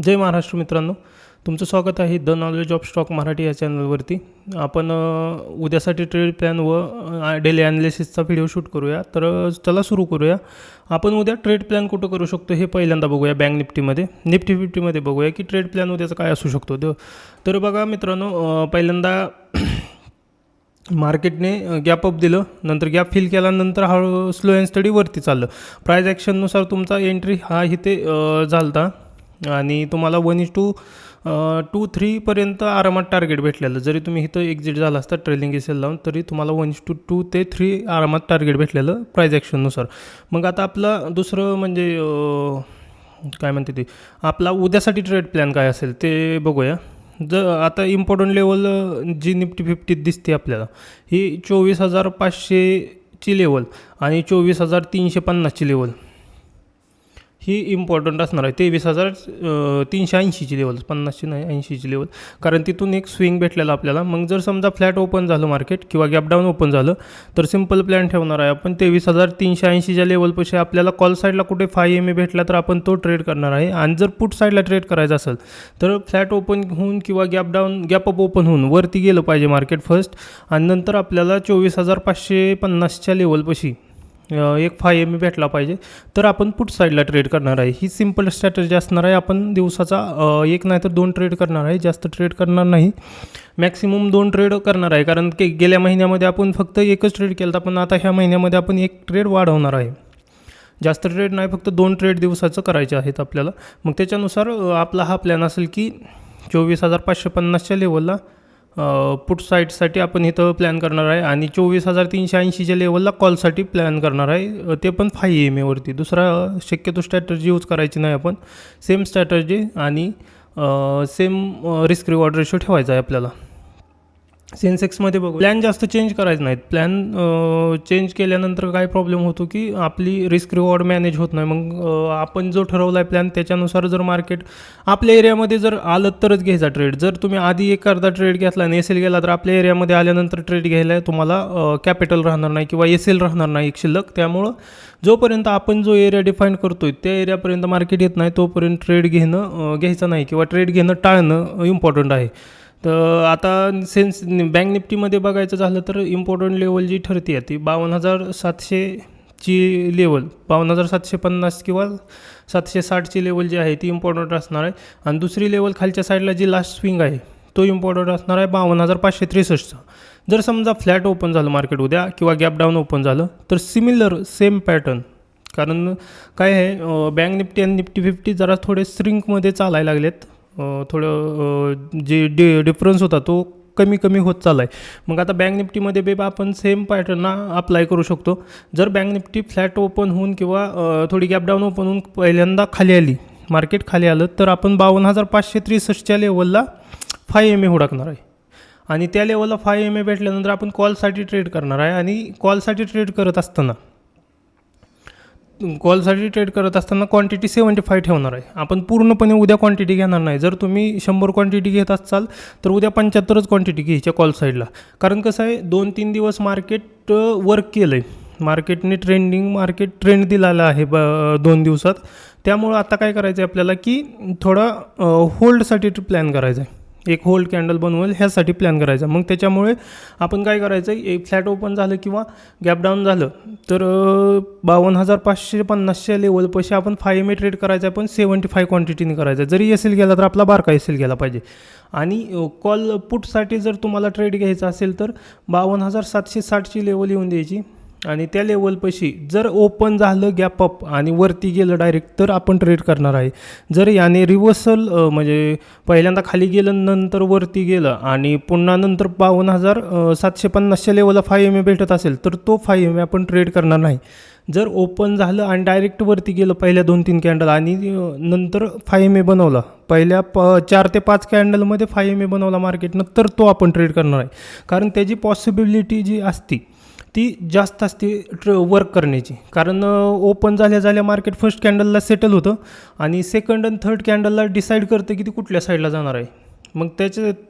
जय महाराष्ट्र मित्रांनो, तुमचं स्वागत आहे the knowledge of stock Marathi या चॅनलवरती. आपण उद्यासाठी ट्रेड प्लॅन व डेली ॲनालिसिसचा व्हिडिओ शूट करूया. तर चला सुरू करूया. आपण उद्या ट्रेड प्लॅन कुठं करू शकतो हे पहिल्यांदा बघूया. बँक निफ्टीमध्ये, निफ्टी 50मध्ये बघूया की ट्रेड प्लॅन उद्याचा काय असू शकतो. तर बघा मित्रांनो, पहिल्यांदा मार्केटने गॅप अप दिलं, नंतर गॅप फिल केल्यानंतर हळू स्लो अँड स्टडी वरती चाललं. प्राईज ॲक्शननुसार तुमचा एंट्री हा इथे झालता आणि तुम्हाला 1:2-3पर्यंत आरामात टार्गेट भेटलेलं. जरी तुम्ही इथं एक्झिट झाला असता ट्रेलिंग एसेल लावून, तरी तुम्हाला 1:2 ते 3 आरामात टार्गेट भेटलेलं प्राईज ॲक्शननुसार. मग आता आपला दुसरं म्हणजे काय म्हणते ते, आपला उद्यासाठी ट्रेड प्लॅन काय असेल ते बघूया. आता इम्पॉर्टंट लेवल जी निफ्टी 50 दिसते आपल्याला, ही 24,500ची लेवल आणि 24,350ची लेवल ही इम्पॉर्टंट असणार आहे. 23,380ची लेवल, 50ची नाही 80ची लेवल, कारण तिथून एक स्विंग भेटलेला आपल्याला. मग जर समजा फ्लॅट ओपन झालं मार्केट किंवा गॅप डाऊन ओपन झालं तर सिम्पल प्लॅन ठेवणार आहे आपण. 23,380च्या लेवलपाशी आपल्याला कॉल साईडला कुठे 5 MA भेटला तर आपण तो ट्रेड करणार आहे. आणि जर पुट साईडला ट्रेड करायचं असेल तर फ्लॅट ओपन होऊन किंवा गॅप अप ओपन होऊन वरती गेलं पाहिजे मार्केट फर्स्ट, आणि नंतर आपल्याला 24,550च्या लेवलपाशी एक 5 MA भेटला पाहिजे तर आपण पुट साईडला ट्रेड करणार आहे. ही सिम्पल स्ट्रॅटर्जी असणार आहे. आपण दिवसाचा एक नाही तर 2 ट्रेड करणार आहे, जास्त ट्रेड करणार नाही. मॅक्सिमम 2 ट्रेड करणार आहे, कारण की गेल्या महिन्यामध्ये आपण फक्त एकच ट्रेड केला, पण आता ह्या महिन्यामध्ये आपण एक ट्रेड वाढवणार आहे. जास्त ट्रेड नाही, फक्त 2 ट्रेड दिवसाचं करायचे आहेत आपल्याला. मग त्याच्यानुसार आपला हा प्लॅन असेल की 24,550च्या लेवलला पुट साईडसाठी आपण इथं प्लॅन करणार आहे आणि 24,380च्या लेवलला कॉलसाठी प्लॅन करणार आहे, ते पण 5 MA वरती. दुसरा शक्यतो स्ट्रॅटर्जी यूज करायची नाही आपण. सेम स्ट्रॅटर्जी आणि सेम रिस्क रिवॉर्ड रेशो ठेवायचा आहे आपल्याला. सेन्सेक्समध्ये बघू, प्लॅन जास्त चेंज करायचं नाहीत. प्लॅन चेंज केल्यानंतर काय प्रॉब्लेम होतो की आपली रिस्क रिवॉर्ड मॅनेज होत नाही. मग आपण जो ठरवला आहे प्लॅन त्याच्यानुसार जर मार्केट आपल्या एरियामध्ये जर आलं तरच घ्यायचा ट्रेड. जर तुम्ही आधी एक अर्धा ट्रेड घेतला आणि एस एल गेला तर आपल्या एरियामध्ये आल्यानंतर ट्रेड घ्यायला तुम्हाला कॅपिटल राहणार नाही किंवा एस एल राहणार नाही एक शिल्लक. त्यामुळं जोपर्यंत आपण जो एरिया डिफाईन करतोय त्या एरियापर्यंत मार्केट येत नाही तोपर्यंत ट्रेड घ्यायचं नाही किंवा ट्रेड घेणं टाळणं इम्पॉर्टंट आहे. तर आता बँक निफ्टीमध्ये बघायचं झालं तर इम्पॉर्टंट लेवल जी ठरते ती 52,700ची लेवल, 52,750 किंवा 760ची लेवल जी आहे ती इम्पॉर्टंट असणार आहे. आणि दुसरी लेवल खालच्या साईडला जी लास्ट स्विंग आहे तो इम्पॉर्टंट असणार आहे 52,563चा. जर समजा फ्लॅट ओपन झालं मार्केट उद्या किंवा गॅप डाऊन ओपन झालं तर सेम पॅटर्न, कारण काय आहे बँक निफ्टी आणि निफ्टी 50 जरा थोडे स्ट्रिंकमध्ये चालायला लागलेत. थोडं जे डिफरन्स होता तो कमी होत चालला आहे. मग आता बँक निफ्टीमध्ये बेबा आपण सेम पॅटर्न अप्लाय करू शकतो. जर बँक निफ्टी फ्लॅट ओपन होऊन किंवा थोडी गॅप डाऊन ओपन होऊन पहिल्यांदा खाली आली, मार्केट खाली आलं तर आपण 52,563च्या लेवलला 5 MA हुडकणार आहे आणि त्या लेवलला 5 MA भेटल्यानंतर आपण कॉलसाठी ट्रेड करणार आहे. आणि कॉलसाठी ट्रेड करत असताना क्वांटिटी 75 ठेवणार आहे. आपण पूर्णपणे उद्या क्वांटिटी घेणार नाही. जर तुम्ही 100 क्वांटिटी घेत असाल तर उद्या 75च क्वांटिटी घ्यायच्या कॉल साईडला. कारण कसं आहे 2-3 दिवस मार्केट वर्क केलं आहे, मार्केटने मार्केट ट्रेंड दिलेला आहे 2 दिवसात. त्यामुळं आता काय करायचं आहे आपल्याला की थोडा होल्डसाठी प्लॅन करायचा आहे. एक होल्ड कॅन्डल बनवेल ह्यासाठी प्लॅन करायचा. मग त्याच्यामुळे आपण काय करायचं आहे, एक फ्लॅट ओपन झालं किंवा गॅप डाऊन झालं तर 52,550च्या लेवलपाशी आपण 5 MA ट्रेड करायचा आहे, पण 75 क्वांटिटीने करायचा आहे. जरी एस एल गेला तर आपला बारका एस एल गेला पाहिजे. आणि कॉल पुटसाठी जर तुम्हाला ट्रेड घ्यायचा असेल तर 52,760ची लेवल येऊन द्यायची आणि त्या लेवलपाशी जर ओपन झालं गॅप अप आणि वरती गेलं डायरेक्ट तर आपण ट्रेड करणार आहे. जर याने रिव्हर्सल म्हणजे पहिल्यांदा खाली गेलं नंतर वरती गेलं आणि पुन्हा नंतर 52,750च्या लेवलला 5 MA भेटत असेल तर तो 5 MA आपण ट्रेड करणार नाही. जर ओपन झालं आणि डायरेक्ट वरती गेलं पहिल्या 2-3 कॅन्डल आणि नंतर 5 MA बनवला, पहिल्या 4 ते 5 कॅन्डलमध्ये 5 MA बनवला मार्केटनं, तर तो आपण ट्रेड करणार आहे. कारण त्याची पॉसिबिलिटी जी असती ती जास्त असते वर्क करण्याची. कारण ओपन झाल्या मार्केट फर्स्ट कॅन्डलला सेटल होतं आणि सेकंड आणि थर्ड कॅन्डलला डिसाईड करते की ती कुठल्या साईडला जाणार आहे. मग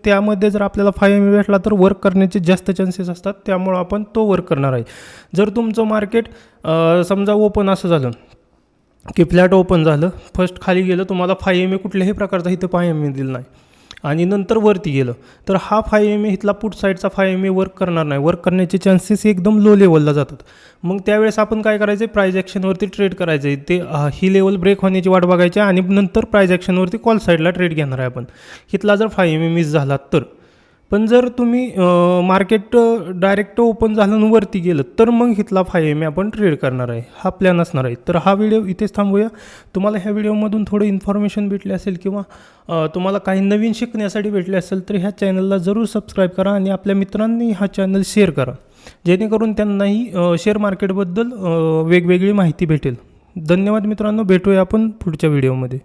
त्यामध्ये जर आपल्याला 5 MA भेटला तर वर्क करण्याचे जास्त चान्सेस असतात. त्यामुळं आपण तो वर्क करणार आहे. जर तुमचं मार्केट समजा ओपन असं झालं की फ्लॅट ओपन झालं, फर्स्ट खाली गेलं, तुम्हाला 5 MA कुठल्याही प्रकारचा इथं 5 MA दिलं नाही, आणि नंतर वरती गेलं तर हा 5 MA इथला पुट साईडचा 5 MA वर्क करणार नाही, वर्क करण्याचे चान्सेस एकदम लो लेवलला जातात. मग त्यावेळेस आपण काय करायचं आहे, प्राईज ॲक्शनवरती ट्रेड करायचं आहे. ते ही लेवल ब्रेक होण्याची वाट बघायची आणि नंतर प्राईज ॲक्शनवरती कॉल साईडला ट्रेड घेणार आहे आपण, इथला जर 5 MA मिस झाला तर. पण जर तुम्ही मार्केट डायरेक्ट ओपन झालं आणि वरती गेलं तर मग इथला 5 MA आपण ट्रेड करणार आहे, हा प्लॅन असणार आहे. तर हा व्हिडिओ इथेच थांबूया. तुम्हाला ह्या व्हिडिओमधून थोडं इन्फॉर्मेशन भेटली असेल किंवा तुम्हाला काही नवीन शिकण्यासाठी भेटले असेल तर ह्या चॅनलला जरूर सबस्क्राईब करा आणि आपल्या मित्रांनी हा चॅनल शेअर करा, जेणेकरून त्यांनाही शेअर मार्केटबद्दल वेगवेगळी माहिती भेटेल. धन्यवाद मित्रांनो, भेटूया आपण पुढच्या व्हिडिओमध्ये.